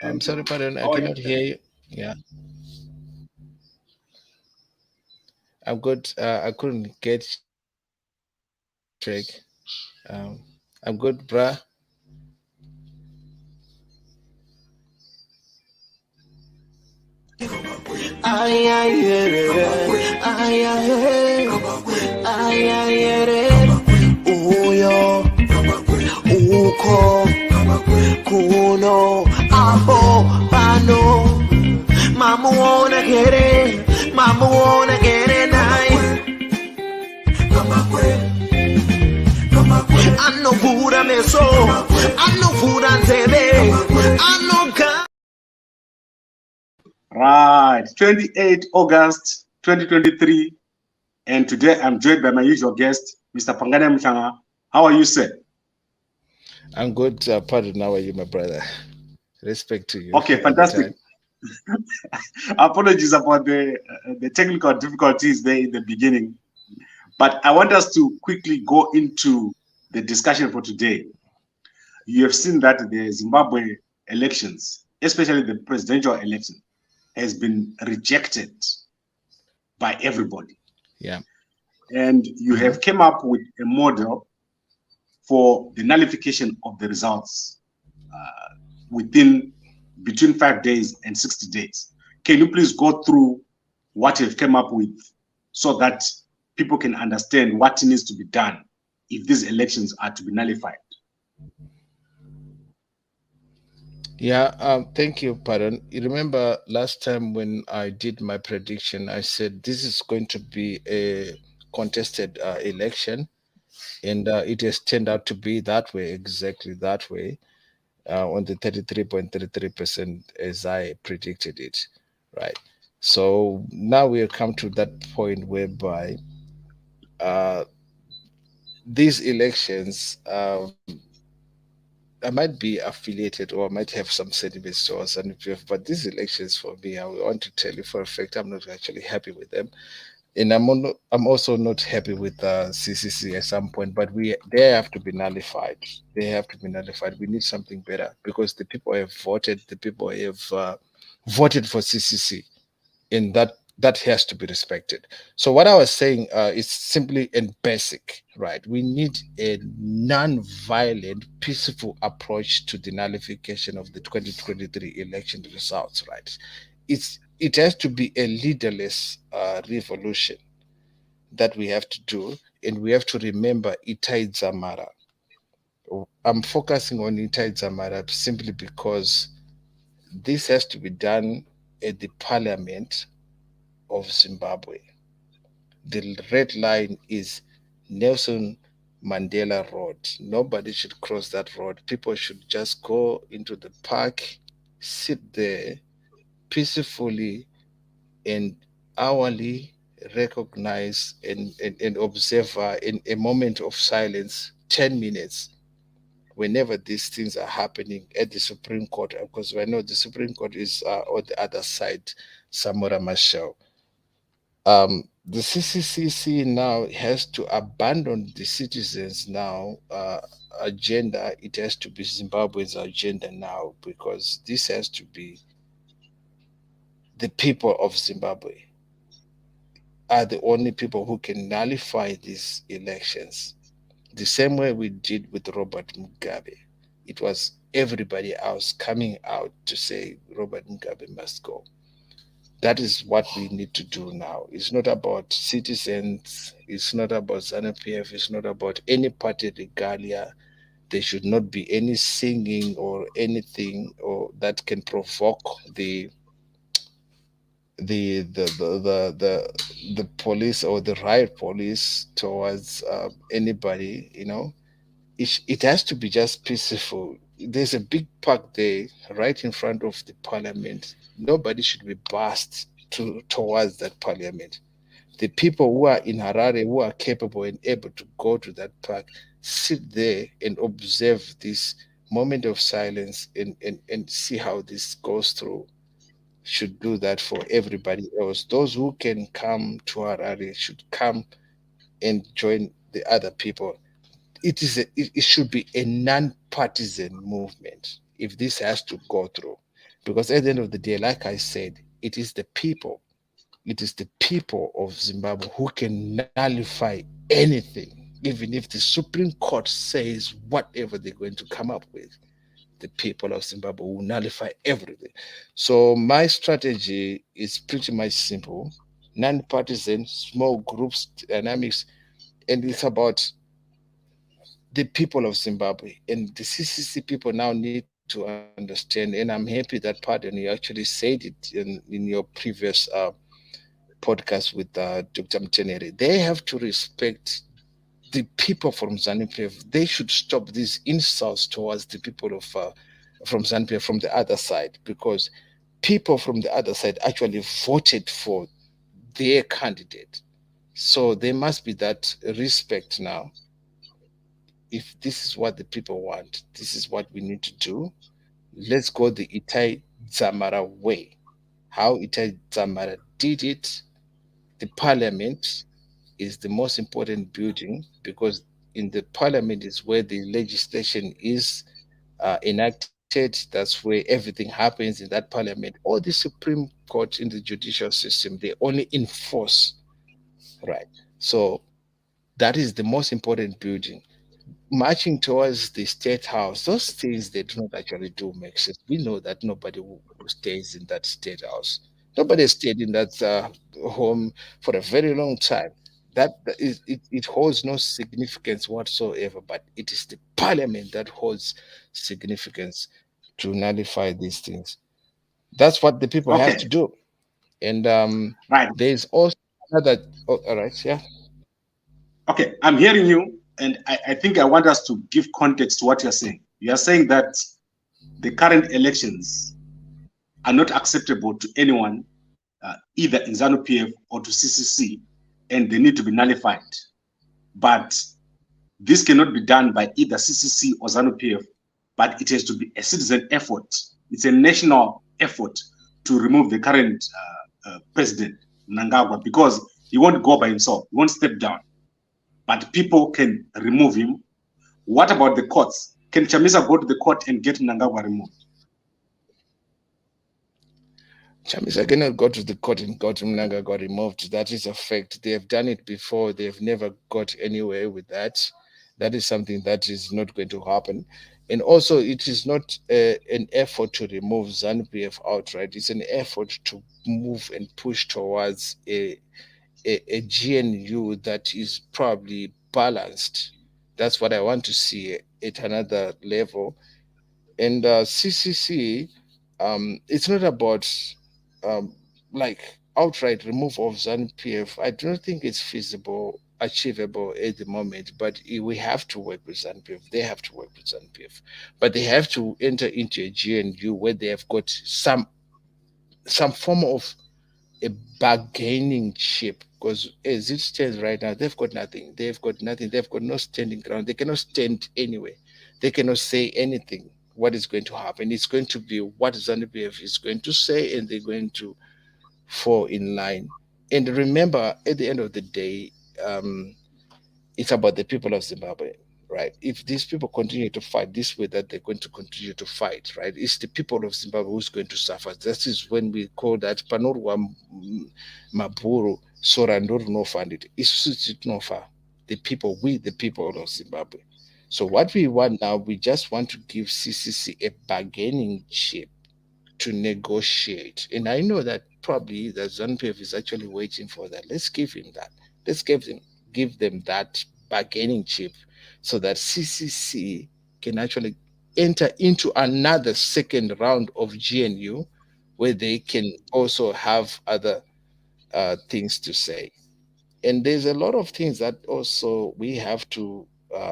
I'm sorry, pardon. I cannot hear you. Yeah, I'm good. I couldn't get track. I'm good, bruh. Ay, ay, ay, ay, ay, ay, uyo, uko, kuno, abo, bano, mama wanna get it, nice. I know Buddha meso, I know Buddha zebe, I know God. Right, 28 August 2023, and today I'm joined by my usual guest, Mr. Panganai Mhlanga. How are you, sir? I'm good. Pardon. How are you, my brother? Respect to you. Okay, fantastic. Apologies about the technical difficulties there in the beginning, but I want us to quickly go into the discussion for today. You have seen that the Zimbabwe elections, especially the presidential election, has been rejected by everybody. Yeah. And you have came up with a model for the nullification of the results between 5 days and 60 days. Can you please go through what you've come up with so that people can understand what needs to be done if these elections are to be nullified? Yeah, thank you, pardon. You remember last time when I did my prediction, I said this is going to be a contested election, and it has turned out to be that way, exactly that way, on the 33.33% as I predicted it, right? So now we have come to that point whereby these elections, I might be affiliated or I might have some sentiments towards NPF, but these elections for me, I want to tell you for a fact, I'm not actually happy with them. And I'm also not happy with CCC at some point, but they have to be nullified. They have to be nullified. We need something better because the people have voted. The people have voted for CCC, and that has to be respected. So what I was saying is simply and basic, right? We need a non-violent, peaceful approach to the nullification of the 2023 election results, right? It has to be a leaderless revolution that we have to do, and we have to remember Itai Dzamara. I'm focusing on Itai Dzamara simply because this has to be done at the parliament of Zimbabwe. The red line is Nelson Mandela Road. Nobody should cross that road. People should just go into the park, sit there peacefully, and hourly recognize and observe in a moment of silence, 10 minutes, whenever these things are happening at the Supreme Court, because I know the Supreme Court is on the other side, Samora Machel. The CCCC now has to abandon the citizens now agenda. It has to be Zimbabwe's agenda now because this has to be the people of Zimbabwe are the only people who can nullify these elections. The same way we did with Robert Mugabe. It was everybody else coming out to say Robert Mugabe must go. That is what we need to do now. It's not about citizens. It's not about ZANU-PF. It's not about any party regalia. There should not be any singing or anything or that can provoke the police or the riot police towards anybody. It has to be just peaceful. there's a big park there right in front of the parliament. Nobody should be bussed towards that parliament. The people who are in Harare who are capable and able to go to that park sit there and observe this moment of silence and see how this goes through. Should do that for everybody else. Those who can come to Harare should come and join the other people. It should be a non-partisan movement if this has to go through, because at the end of the day, like I said, it is the people of Zimbabwe who can nullify anything, even if the Supreme Court says whatever they're going to come up with. The people of Zimbabwe will nullify everything. So my strategy is pretty much simple: non-partisan, small groups dynamics, and it's about the people of Zimbabwe. And the CCC people now need to understand, and I'm happy that, pardon, you actually said it in your previous podcast with Dr. Mtenere. They have to respect the people from ZANU-PF. They should stop these insults towards the people of from ZANU-PF from the other side, because people from the other side actually voted for their candidate. So there must be that respect now. If this is what the people want, this is what we need to do. Let's go the Itai Zamara way. How Itai Zamara did it, the parliament is the most important building, because in the parliament is where the legislation is enacted. That's where everything happens in that parliament. Or the Supreme Court in the judicial system, they only enforce, right? So that is the most important building. Marching towards the state house, those things they do not actually do make sense. We know that nobody who stays in that state house, nobody stayed in that home for a very long time. That is, it holds no significance whatsoever. But it is the parliament that holds significance to nullify these things. That's what the people have Okay, to do. And right. there's also another. Oh, all right, yeah. Okay, I'm hearing you, and I think I want us to give context to what you're saying. You are saying that the current elections are not acceptable to anyone, either in ZANU PF or to CCC, and they need to be nullified. But this cannot be done by either CCC or ZANU PF, but it has to be a citizen effort. It's a national effort to remove the current president, Mnangagwa, because he won't go by himself. He won't step down. But people can remove him. What about the courts? Can Chamisa go to the court and get Mnangagwa removed? Chamisa cannot go to the court and got Mhlanga got removed. That is a fact. They have done it before. They have never got anywhere with that. That is something that is not going to happen. And also, it is not an effort to remove ZANU-PF outright. It's an effort to move and push towards a GNU that is probably balanced. That's what I want to see at another level. And CCC, it's not about um, like outright remove of ZANU PF. I do not think it's feasible, achievable at the moment. But we have to work with ZANU PF. They have to work with ZANU PF, but they have to enter into a GNU where they have got some form of a bargaining chip, because as it stands right now, they've got nothing. They've got nothing. They've got no standing ground. They cannot stand anywhere. They cannot say anything. What is going to happen? It's going to be what ZANU-PF is going to say, and they're going to fall in line. And remember, at the end of the day, um, it's about the people of Zimbabwe, right? If these people continue to fight this way, that they're going to continue to fight, right? It's the people of Zimbabwe who's going to suffer. That is when we call that panorwa maburu sorandor no funded. It's no far. The people, we the people of Zimbabwe. So what we want now, we just want to give CCC a bargaining chip to negotiate. And I know that probably the ZANU-PF is actually waiting for that. Let's give him that. Let's give them that bargaining chip so that CCC can actually enter into another second round of GNU where they can also have other things to say. And there's a lot of things that also we have to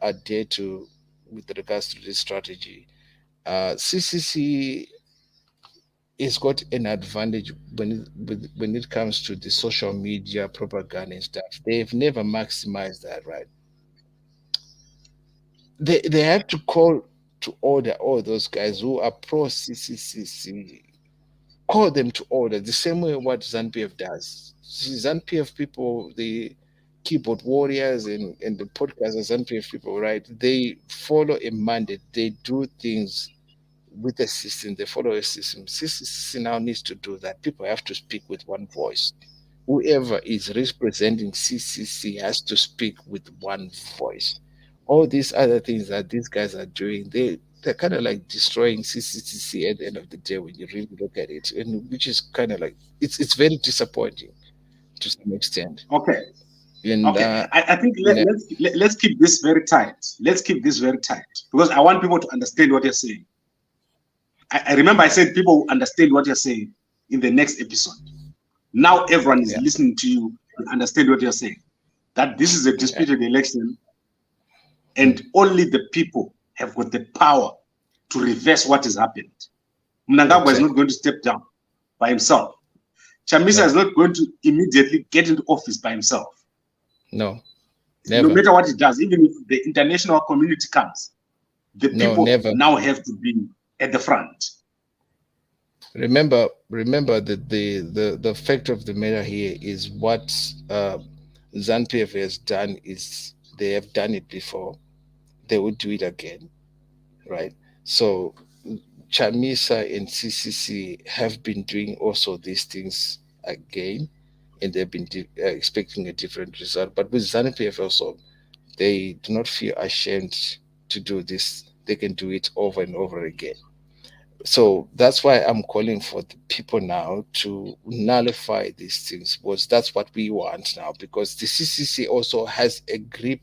adhere to with regards to this strategy. CCC has got an advantage when it comes to the social media propaganda and stuff. They've never maximized that, right? They have to call to order all those guys who are pro CCC, call them to order the same way what ZANPF does. See, ZANPF people, the keyboard warriors and the podcasters, ZANPF people, right? They follow a mandate. They do things with a system. They follow a system. CCC now needs to do that. People have to speak with one voice. Whoever is representing CCC has to speak with one voice. All these other things that these guys are doing, they're kind of like destroying CCC at the end of the day when you really look at it, and which is kind of like it's very disappointing to some extent. Okay. And Okay. I think yeah, let's keep this very tight. Let's keep this very tight because I want people to understand what you're saying. I remember I said people will understand what you're saying in the next episode. Now everyone is yeah, listening to you and understand what you're saying. That this is a yeah. disputed election, and only the people have got the power to reverse what has happened. Mnangagwa is not Exactly. going to step down by himself. Chamisa No, is not going to immediately get into office by himself. no, No never. matter what he does, even if the international community comes, the No, people never. now have to be at the front. Remember that the fact of the matter here is what ZANPF has done is they have done it before. They would do it again, right? So Chamisa and CCC have been doing also these things again, and they've been expecting a different result. But with ZANPF also, they do not feel ashamed to do this. They can do it over and over again. So that's why I'm calling for the people now to nullify these things, because that's what we want now, because the CCC also has a grip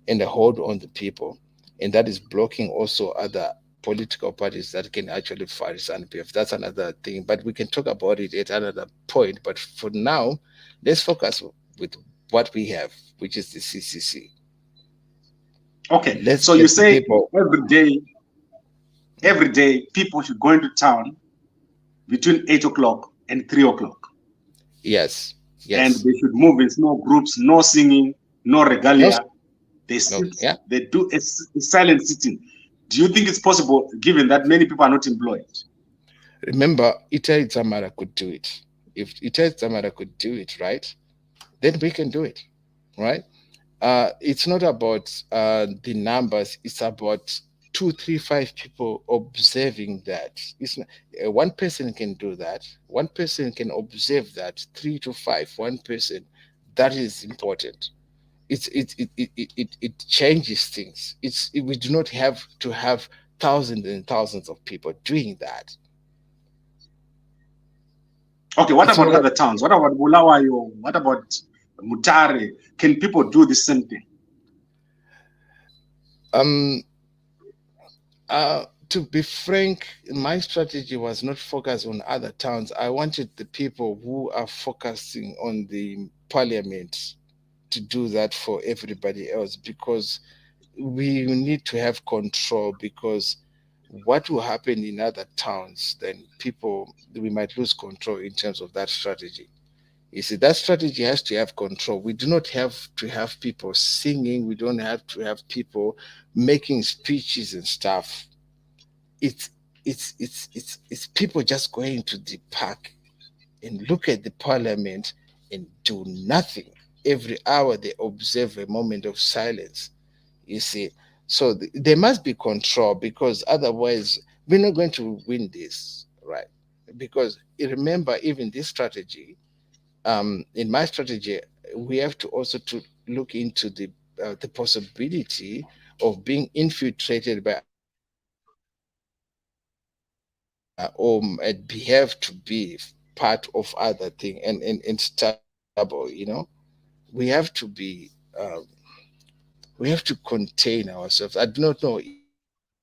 and a hold on the people, and that is blocking also other political parties that can actually fight ZANPF. That's another thing, but we can talk about it at another point. But for now, let's focus with what we have, which is the CCC. Okay, Let's so you get the say people. every day people should go into town between 8 o'clock and 3 o'clock, Yes, and yes. they should move in small groups, no singing, no No, regalia. They no, sit, yeah. they do a silent sitting. Do you think it's possible, given that many people are not employed? Remember, Itai Zamara could do it. If Itai Zamara could do it, right, then we can do it, right? It's not about the numbers. It's about two, three, five people observing that. It's not, one person can do that. One person can observe that. Three to five, one person. That is important. It changes things. We do not have to have thousands and thousands of people doing that. Okay, what It's about not. other towns? What about Bulawayo? What about Mutare? Can people do the same thing? Um, to be frank, my strategy was not focused on other towns. I wanted the people who are focusing on the parliament to do that for everybody else, because we need to have control. Because what will happen in other towns, then people, we might lose control in terms of that strategy. You see, that strategy has to have control. We do not have to have people singing. We don't have to have people making speeches and stuff. It's it's people just going to the park and look at the parliament and do nothing. Every hour they observe a moment of silence. You see, so there must be control, because otherwise we're not going to win this, right? Because remember, even this strategy, in my strategy, we have to also to look into the possibility of being infiltrated by other parties, or behave to be part of other thing, and stable. We have to be. We have to contain ourselves. I do not know if you understand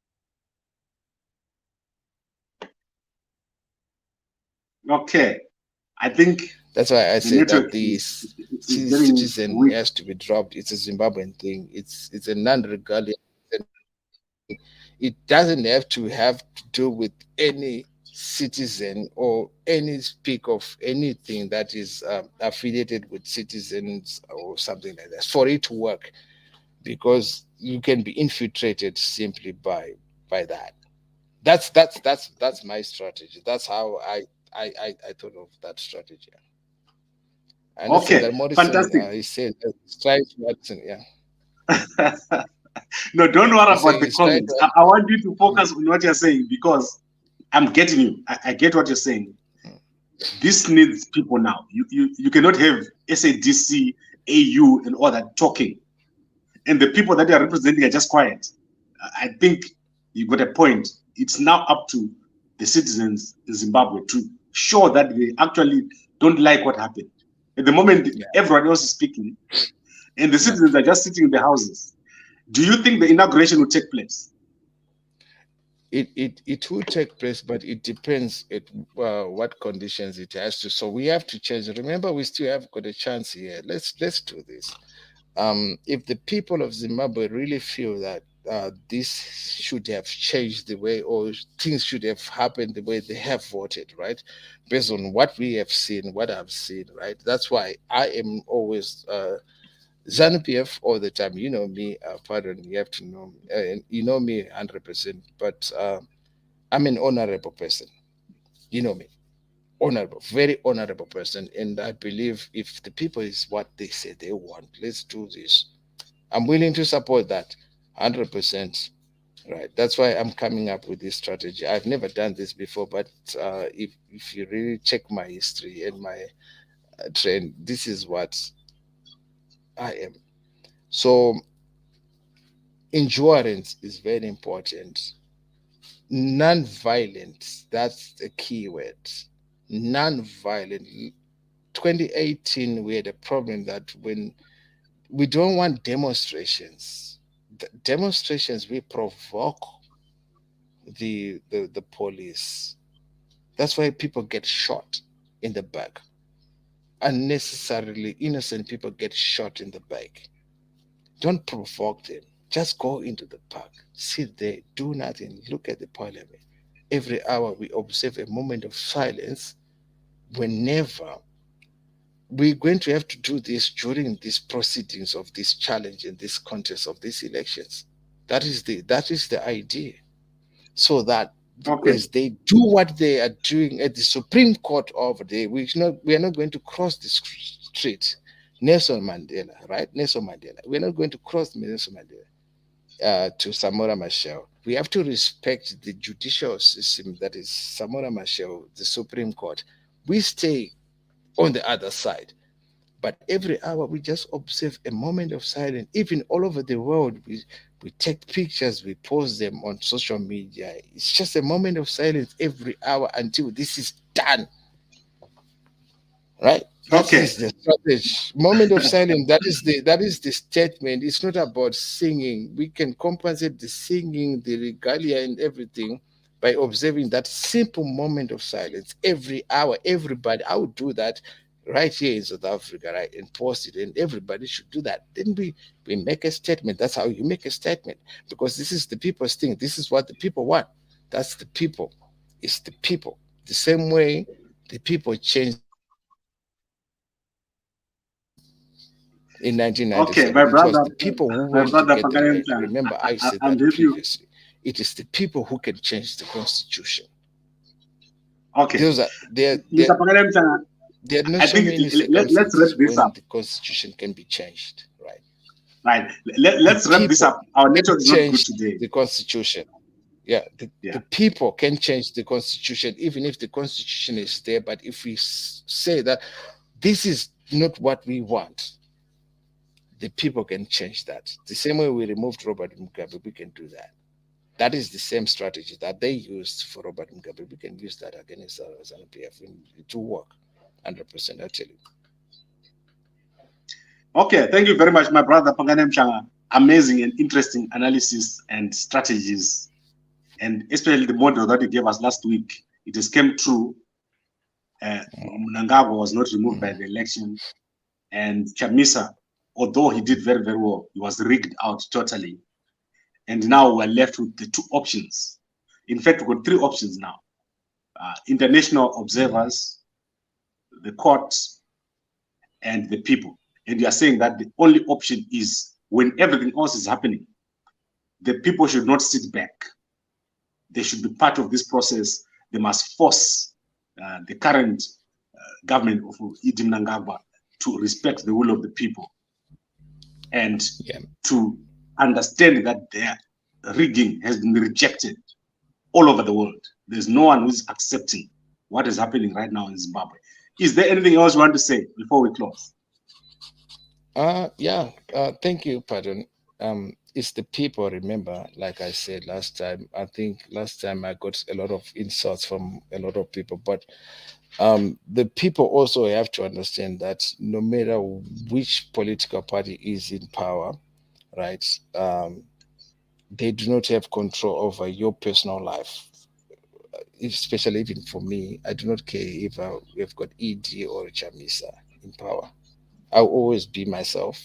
what I'm saying. Okay, I think That's why I the say network that the is getting citizen weak. has to be dropped. It's a Zimbabwean thing. It's a non-regalian thing. It's It doesn't have to do with any citizen or any speak of anything that is affiliated with citizens or something like that for it to work, because you can be infiltrated simply by that. That's my strategy. That's how I thought of that strategy. I understand Okay, that Morrison, fantastic. he said he's trying to Morrison, yeah. No, don't worry He's about saying the he's trying comments. to. I want you to Mm, focus on what you're saying, because I'm getting you. I get what you're saying. mm. This needs people now. You cannot have SADC, AU, and all that talking, and the people that they are representing are just quiet. I think you got a point. It's now up to the citizens in Zimbabwe to show that they actually don't like what happened. At the moment, Yeah, everyone else is speaking, and the yeah. citizens are just sitting in their houses. Do you think the inauguration will take place? It will take place, but it depends at what conditions it has to. So we have to change. Remember, we still have got a chance here. Let's do this. If the people of Zimbabwe really feel that this should have changed the way, or things should have happened the way they have voted, right? Based on what we have seen, what I've seen, right? That's why I am always ZANU PF all the time. You know me, pardon, you have to know me, and you know me 100%, but I'm an honorable person. You know me, honorable, very honorable person. And I believe if the people is what they say they want, let's do this. I'm willing to support that 100%. Right. That's why I'm coming up with this strategy. I've never done this before, but if you really check my history and my trend, this is what I am. So endurance is very important. Non-violent, that's the key word. Non-violent. 2018, we had a problem that when we don't want demonstrations, demonstrations we provoke the police. That's why people get shot in the back. Unnecessarily innocent people get shot in the back. Don't provoke them. Just go into the park, sit there, do nothing, look at the parliament. Every hour we observe a moment of silence. Whenever we're going to have to do this during these proceedings of this challenge and this contest of these elections. That is the idea. So that Okay. as they do what they are doing at the Supreme Court over there, we are not going to cross the street. Nelson Mandela, right? Nelson Mandela. We're not going to cross Nelson Mandela to Samora Machel. We have to respect the judicial system that is Samora Machel, the Supreme Court. We stay on the other side. But every hour we just observe a moment of silence. Even all over the world, we take pictures, we post them on social media. It's just a moment of silence every hour until this is done. Right? That Okay. is the strategy. Moment of silence. That is the statement. It's not about singing. We can compensate the singing, the regalia, and everything by observing that simple moment of silence every hour. Everybody, I would do that right here in South Africa, right, and post it, and everybody should do that. Then we make a statement. That's how you make a statement, because this is the people's thing. This is what the people want. That's the people. It's the people. The same way the people changed the constitution in Okay, 1997. It was the people who my went to brother get the Panganai land. Mhlanga, Remember, I said I'm that with you. previously. It is the people who can change the constitution. Okay, Those are Mr. Panganai Mhlanga, there are not I so think many let's wrap circumstances this when up. the constitution can be changed, right? Right. The Let's wrap this people up. Our can network is not good change today. the constitution. Yeah, Yeah. the people can change the constitution, even if the constitution is there. But if we say that this is not what we want, the people can change that. The same way we removed Robert Mugabe, we can do that. That is the same strategy that they used for Robert Mugabe. We can use that against ZANU PF. It will work 100%, I tell you. Okay, thank you very much, my brother Panganai Mhlanga. Amazing and interesting analysis and strategies, and especially the model that you gave us last week. It has came true. Mnangagwa was not removed by the election, and Chamisa, although he did very, very well, he was rigged out totally. And now we're left with the two options. In fact, we've got three options now. International observers, the courts, and the people. And you are saying that the only option is when everything else is happening, the people should not sit back. They should be part of this process. They must force the current government of Idi Mnangagwa to respect the will of the people and to understand that their rigging has been rejected all over the world. There's no one who's accepting what is happening right now in Zimbabwe. Is there anything else you want to say before we close? Thank you, Pardon. It's the people, remember, like I said last time. I think last time I got a lot of insults from a lot of people, but the people also have to understand that no matter which political party is in power, right, they do not have control over your personal life. Especially even for me, I do not care if we've got ED or Chamisa in power. I'll always be myself.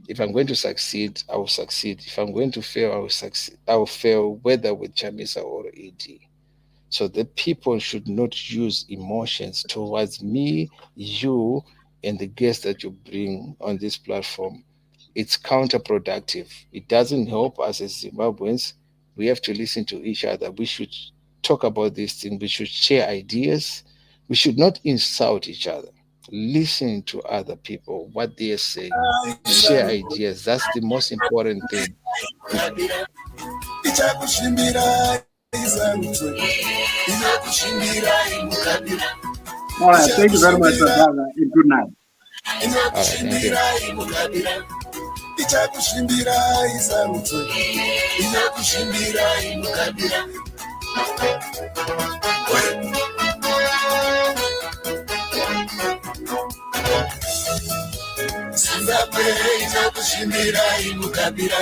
If I'm going to succeed, I will succeed. If I'm going to fail, I will succeed. I will fail whether with Chamisa or ED. So the people should not use emotions towards me, you, and the guests that you bring on this platform. It's counterproductive. It doesn't help us as Zimbabweans. We have to listen to each other. We should talk about these things. We should share ideas. We should not insult each other. Listen to other people, what they are saying. Share ideas. That's the most important thing. All right, thank you very much, brother, and good night. All right, thank you. Zimbabwe inokushimbira imukabira